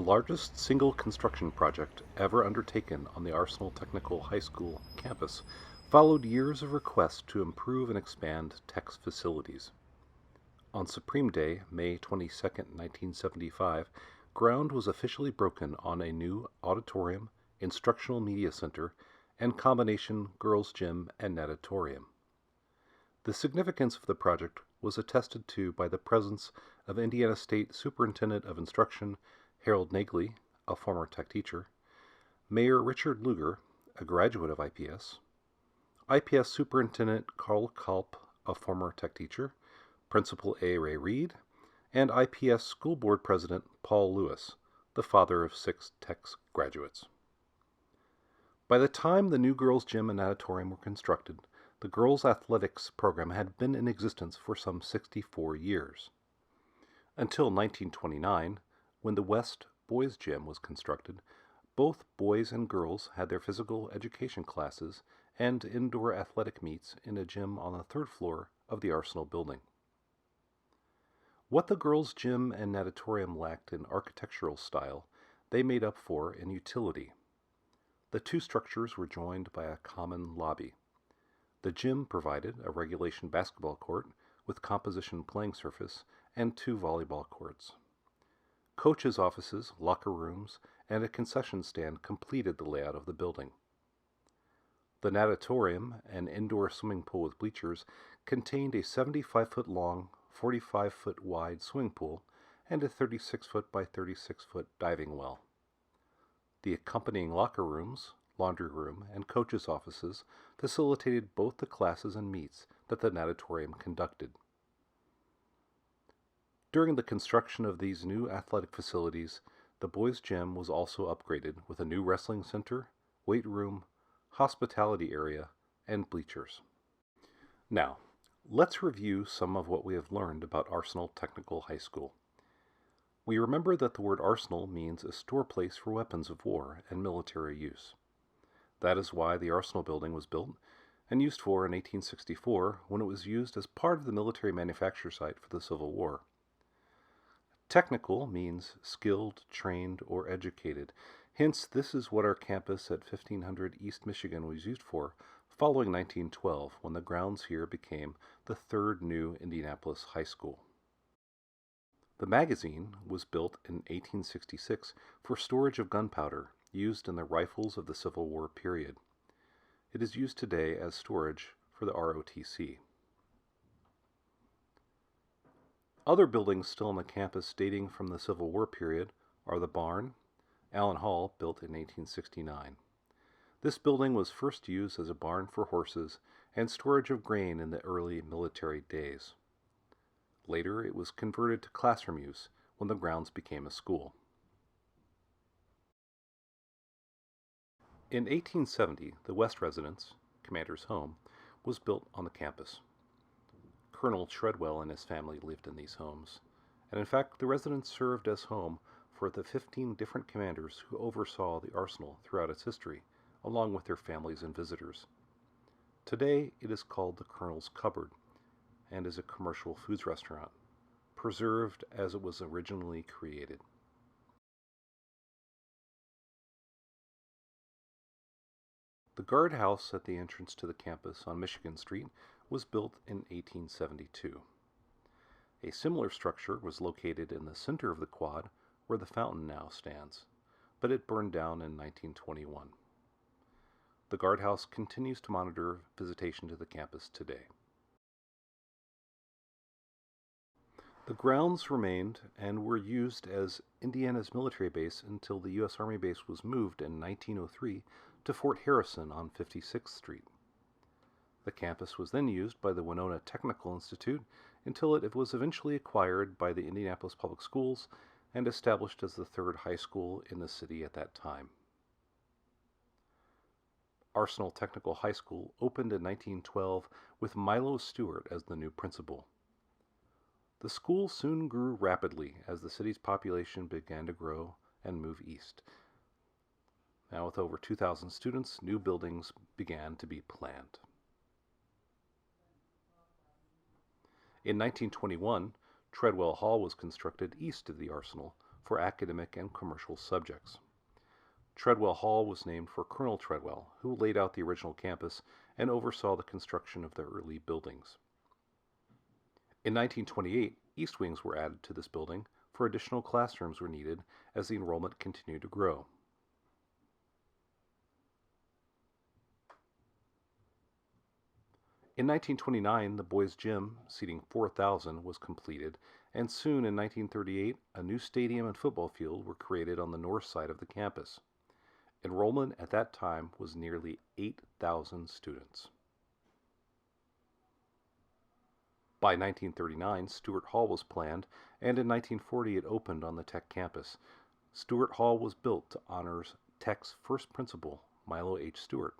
largest single construction project ever undertaken on the Arsenal Technical High School campus followed years of requests to improve and expand Tech's facilities. On Supreme Day, May 22, 1975, ground was officially broken on a new auditorium, instructional media center, and combination girls' gym and natatorium. The significance of the project was attested to by the presence of Indiana State Superintendent of Instruction Harold Nagley, a former Tech teacher, Mayor Richard Lugar, a graduate of IPS Superintendent Carl Kalp, a former Tech teacher, Principal A. Ray Reed, and IPS School Board President Paul Lewis, the father of 6 Tech graduates. By the time the new girls' gym and natatorium were constructed, the girls' athletics program had been in existence for some 64 years. Until 1929, when the West Boys' Gym was constructed, both boys and girls had their physical education classes and indoor athletic meets in a gym on the 3rd floor of the Arsenal building. What the girls' gym and natatorium lacked in architectural style, they made up for in utility. The two structures were joined by a common lobby. The gym provided a regulation basketball court with composition playing surface and 2 volleyball courts. Coaches' offices, locker rooms, and a concession stand completed the layout of the building. The natatorium, an indoor swimming pool with bleachers, contained a 75-foot long, 45-foot wide swimming pool and a 36-foot by 36-foot diving well. The accompanying locker rooms, laundry room, and coaches' offices facilitated both the classes and meets that the natatorium conducted. During the construction of these new athletic facilities, the boys' gym was also upgraded with a new wrestling center, weight room, hospitality area, and bleachers. Now, let's review some of what we have learned about Arsenal Technical High School. We remember that the word arsenal means a store place for weapons of war and military use. That is why the Arsenal building was built and used for in 1864 when it was used as part of the military manufacture site for the Civil War. Technical means skilled, trained, or educated. Hence, this is what our campus at 1500 East Michigan was used for following 1912, when the grounds here became the 3rd new Indianapolis high school. The magazine was built in 1866 for storage of gunpowder used in the rifles of the Civil War period. It is used today as storage for the ROTC. Other buildings still on the campus dating from the Civil War period are the barn, Allen Hall, built in 1869. This building was first used as a barn for horses and storage of grain in the early military days. Later, it was converted to classroom use when the grounds became a school. In 1870, the West Residence, Commander's Home, was built on the campus. Colonel Treadwell and his family lived in these homes, and in fact the residence served as home for the 15 different commanders who oversaw the arsenal throughout its history, along with their families and visitors. Today it is called the Colonel's Cupboard and is a commercial foods restaurant, preserved as it was originally created. The guardhouse at the entrance to the campus on Michigan Street was built in 1872. A similar structure was located in the center of the quad where the fountain now stands, but it burned down in 1921. The guardhouse continues to monitor visitation to the campus today. The grounds remained and were used as Indiana's military base until the U.S. Army base was moved in 1903 to Fort Harrison on 56th Street. The campus was then used by the Winona Technical Institute until it was eventually acquired by the Indianapolis Public Schools and established as the 3rd high school in the city at that time. Arsenal Technical High School opened in 1912 with Milo Stewart as the new principal. The school soon grew rapidly as the city's population began to grow and move east. Now with over 2,000 students, new buildings began to be planned. In 1921, Treadwell Hall was constructed east of the Arsenal for academic and commercial subjects. Treadwell Hall was named for Colonel Treadwell, who laid out the original campus and oversaw the construction of the early buildings. In 1928, east wings were added to this building, for additional classrooms were needed as the enrollment continued to grow. In 1929, the boys' gym, seating 4,000, was completed, and soon in 1938, a new stadium and football field were created on the north side of the campus. Enrollment at that time was nearly 8,000 students. By 1939, Stewart Hall was planned, and in 1940 it opened on the Tech campus. Stewart Hall was built to honor Tech's first principal, Milo H. Stewart,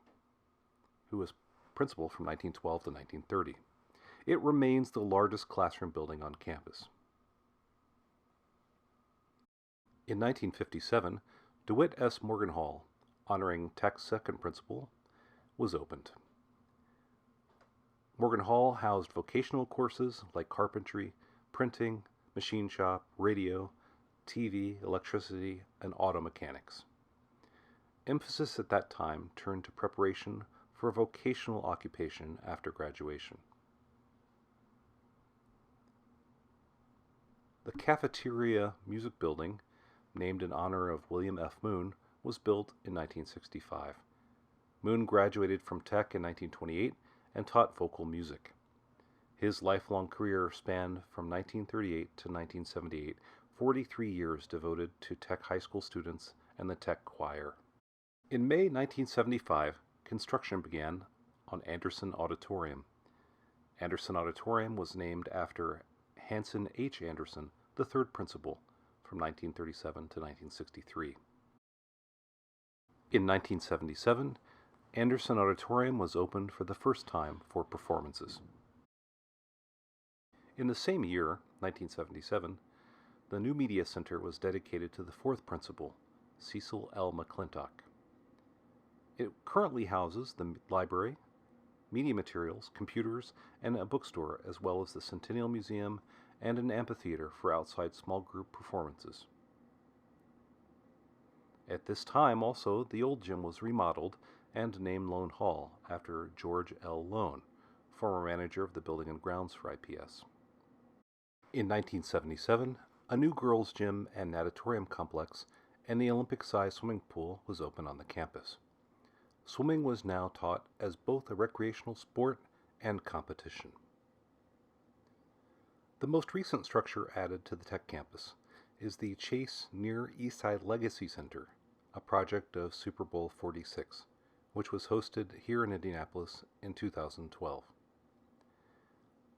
who was principal from 1912 to 1930. It remains the largest classroom building on campus. In 1957, DeWitt S. Morgan Hall, honoring Tech's second principal, was opened. Morgan Hall housed vocational courses like carpentry, printing, machine shop, radio, TV, electricity, and auto mechanics. Emphasis at that time turned to preparation for a vocational occupation after graduation. The Cafeteria Music Building, named in honor of William F. Moon, was built in 1965. Moon graduated from Tech in 1928 and taught vocal music. His lifelong career spanned from 1938 to 1978, 43 years devoted to Tech high school students and the Tech choir. In May 1975, construction began on Anderson Auditorium. Anderson Auditorium was named after Hanson H. Anderson, the third principal, from 1937 to 1963. In 1977, Anderson Auditorium was opened for the first time for performances. In the same year, 1977, the new media center was dedicated to the fourth principal, Cecil L. McClintock. It currently houses the library, media materials, computers, and a bookstore, as well as the Centennial Museum and an amphitheater for outside small group performances. At this time, also, the old gym was remodeled and named Lone Hall after George L. Lone, former manager of the Building and Grounds for IPS. In 1977, a new girls' gym and natatorium complex and the Olympic-sized swimming pool was opened on the campus. Swimming was now taught as both a recreational sport and competition. The most recent structure added to the Tech campus is the Chase Near Eastside Legacy Center, a project of Super Bowl 46, which was hosted here in Indianapolis in 2012.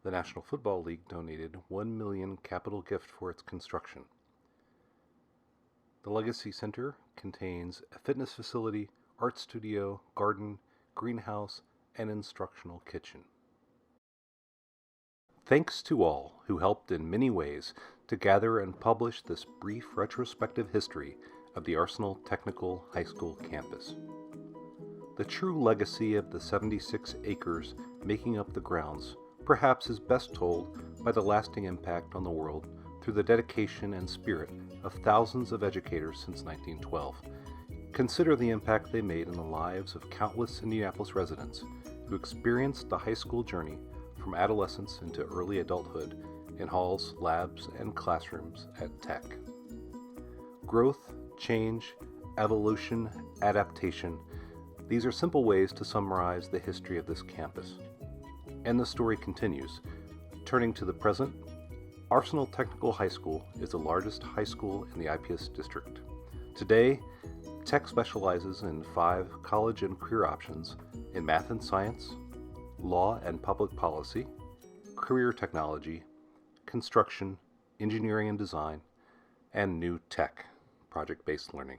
The National Football League donated $1 million capital gift for its construction. The Legacy Center contains a fitness facility, art studio, garden, greenhouse, and instructional kitchen. Thanks to all who helped in many ways to gather and publish this brief retrospective history of the Arsenal Technical High School campus. The true legacy of the 76 acres making up the grounds perhaps is best told by the lasting impact on the world through the dedication and spirit of thousands of educators since 1912. Consider the impact they made in the lives of countless Indianapolis residents who experienced the high school journey from adolescence into early adulthood in halls, labs, and classrooms at Tech. Growth, change, evolution, adaptation, these are simple ways to summarize the history of this campus. And the story continues. Turning to the present, Arsenal Technical High School is the largest high school in the IPS district. Today, Tech specializes in 5 college and career options in math and science, law and public policy, career technology, construction, engineering and design, and new tech, project-based learning.